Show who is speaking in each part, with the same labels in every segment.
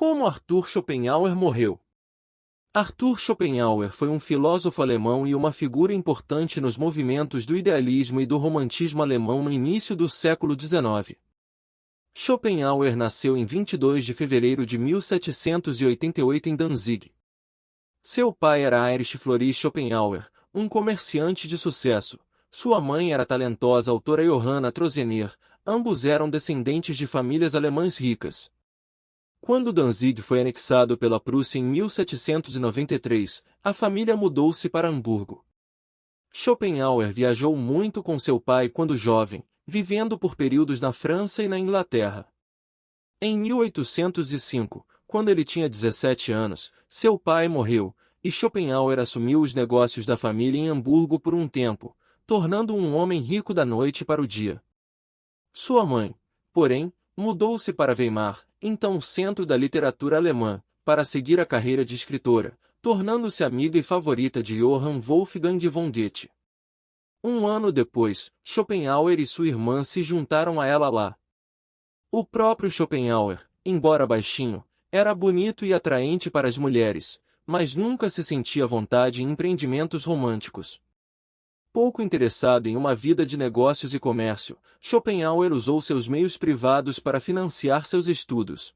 Speaker 1: Como Arthur Schopenhauer morreu? Arthur Schopenhauer foi um filósofo alemão e uma figura importante nos movimentos do idealismo e do romantismo alemão no início do século XIX. Schopenhauer nasceu em 22 de fevereiro de 1788 em Danzig. Seu pai era Heinrich Floris Schopenhauer, um comerciante de sucesso. Sua mãe era a talentosa autora Johanna Trozener, ambos eram descendentes de famílias alemãs ricas. Quando Danzig foi anexado pela Prússia em 1793, a família mudou-se para Hamburgo. Schopenhauer viajou muito com seu pai quando jovem, vivendo por períodos na França e na Inglaterra. Em 1805, quando ele tinha 17 anos, seu pai morreu, e Schopenhauer assumiu os negócios da família em Hamburgo por um tempo, tornando-o um homem rico da noite para o dia. Sua mãe, porém, mudou-se para Weimar, então centro da literatura alemã, para seguir a carreira de escritora, tornando-se amiga e favorita de Johann Wolfgang von Goethe. Um ano depois, Schopenhauer e sua irmã se juntaram a ela lá. O próprio Schopenhauer, embora baixinho, era bonito e atraente para as mulheres, mas nunca se sentia à vontade em empreendimentos românticos. Pouco interessado em uma vida de negócios e comércio, Schopenhauer usou seus meios privados para financiar seus estudos.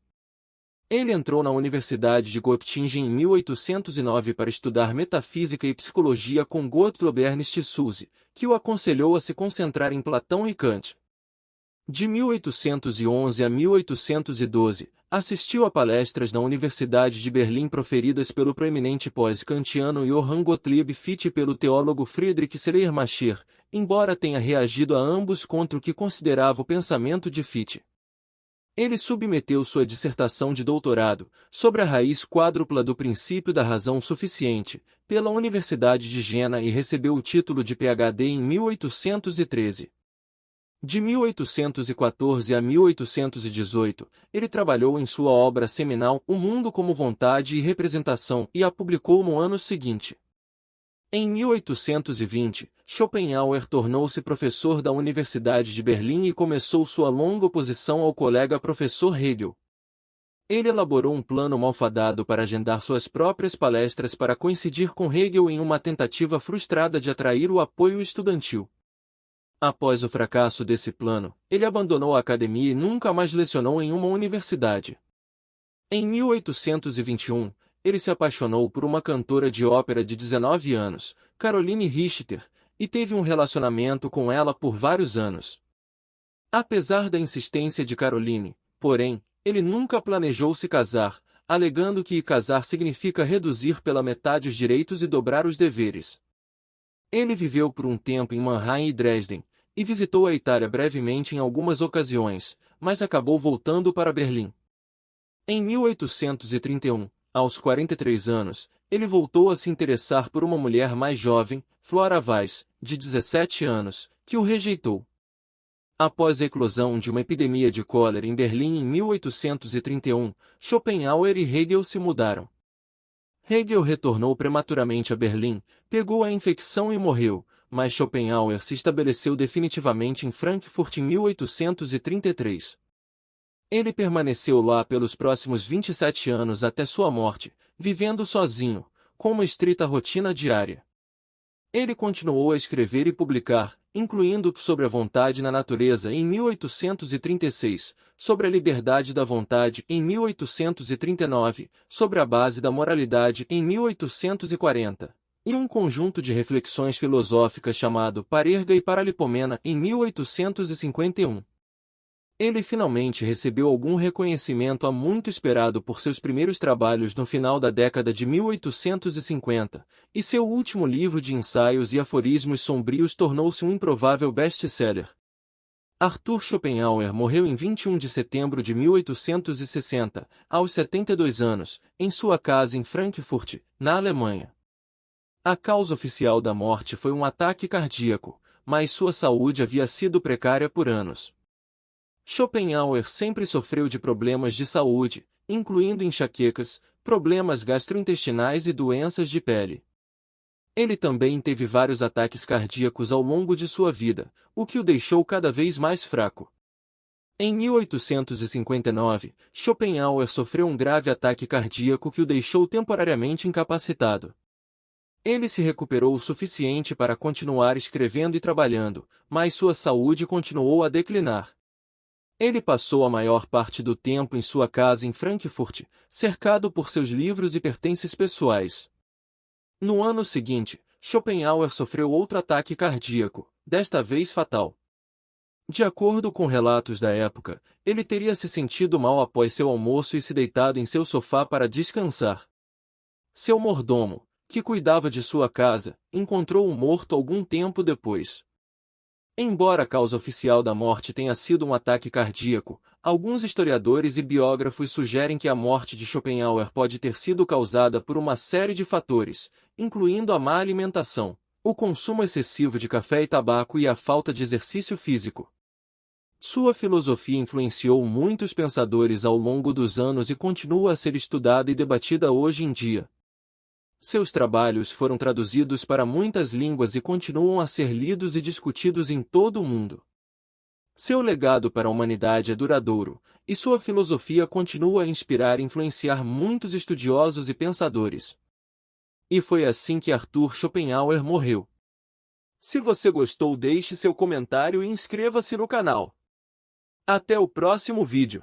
Speaker 1: Ele entrou na Universidade de Göttingen em 1809 para estudar metafísica e psicologia com Gottlob Ernst Susse, que o aconselhou a se concentrar em Platão e Kant. De 1811 a 1812, assistiu a palestras na Universidade de Berlim proferidas pelo proeminente pós-kantiano Johann Gottlieb Fichte e pelo teólogo Friedrich Schleiermacher, embora tenha reagido a ambos contra o que considerava o pensamento de Fichte. Ele submeteu sua dissertação de doutorado, sobre a raiz quádrupla do princípio da razão suficiente, pela Universidade de Jena e recebeu o título de Ph.D. em 1813. De 1814 a 1818, ele trabalhou em sua obra seminal O Mundo como Vontade e Representação e a publicou no ano seguinte. Em 1820, Schopenhauer tornou-se professor da Universidade de Berlim e começou sua longa oposição ao colega professor Hegel. Ele elaborou um plano malfadado para agendar suas próprias palestras para coincidir com Hegel em uma tentativa frustrada de atrair o apoio estudantil. Após o fracasso desse plano, ele abandonou a academia e nunca mais lecionou em uma universidade. Em 1821, ele se apaixonou por uma cantora de ópera de 19 anos, Caroline Richter, e teve um relacionamento com ela por vários anos. Apesar da insistência de Caroline, porém, ele nunca planejou se casar, alegando que casar significa reduzir pela metade os direitos e dobrar os deveres. Ele viveu por um tempo em Mannheim e Dresden, e visitou a Itália brevemente em algumas ocasiões, mas acabou voltando para Berlim. Em 1831, aos 43 anos, ele voltou a se interessar por uma mulher mais jovem, Flora Weiss, de 17 anos, que o rejeitou. Após a eclosão de uma epidemia de cólera em Berlim em 1831, Schopenhauer e Hegel se mudaram. Hegel retornou prematuramente a Berlim, pegou a infecção e morreu, mas Schopenhauer se estabeleceu definitivamente em Frankfurt em 1833. Ele permaneceu lá pelos próximos 27 anos até sua morte, vivendo sozinho, com uma estrita rotina diária. Ele continuou a escrever e publicar, incluindo Sobre a Vontade na Natureza em 1836, Sobre a Liberdade da Vontade em 1839, Sobre a Base da Moralidade em 1840. E um conjunto de reflexões filosóficas chamado Parerga e Paralipomena em 1851. Ele finalmente recebeu algum reconhecimento há muito esperado por seus primeiros trabalhos no final da década de 1850, e seu último livro de ensaios e aforismos sombrios tornou-se um improvável best-seller. Arthur Schopenhauer morreu em 21 de setembro de 1860, aos 72 anos, em sua casa em Frankfurt, na Alemanha. A causa oficial da morte foi um ataque cardíaco, mas sua saúde havia sido precária por anos. Schopenhauer sempre sofreu de problemas de saúde, incluindo enxaquecas, problemas gastrointestinais e doenças de pele. Ele também teve vários ataques cardíacos ao longo de sua vida, o que o deixou cada vez mais fraco. Em 1859, Schopenhauer sofreu um grave ataque cardíaco que o deixou temporariamente incapacitado. Ele se recuperou o suficiente para continuar escrevendo e trabalhando, mas sua saúde continuou a declinar. Ele passou a maior parte do tempo em sua casa em Frankfurt, cercado por seus livros e pertences pessoais. No ano seguinte, Schopenhauer sofreu outro ataque cardíaco, desta vez fatal. De acordo com relatos da época, ele teria se sentido mal após seu almoço e se deitado em seu sofá para descansar. Seu mordomo, que cuidava de sua casa, encontrou-o morto algum tempo depois. Embora a causa oficial da morte tenha sido um ataque cardíaco, alguns historiadores e biógrafos sugerem que a morte de Schopenhauer pode ter sido causada por uma série de fatores, incluindo a má alimentação, o consumo excessivo de café e tabaco e a falta de exercício físico. Sua filosofia influenciou muitos pensadores ao longo dos anos e continua a ser estudada e debatida hoje em dia. Seus trabalhos foram traduzidos para muitas línguas e continuam a ser lidos e discutidos em todo o mundo. Seu legado para a humanidade é duradouro, e sua filosofia continua a inspirar e influenciar muitos estudiosos e pensadores. E foi assim que Arthur Schopenhauer morreu. Se você gostou, deixe seu comentário e inscreva-se no canal. Até o próximo vídeo.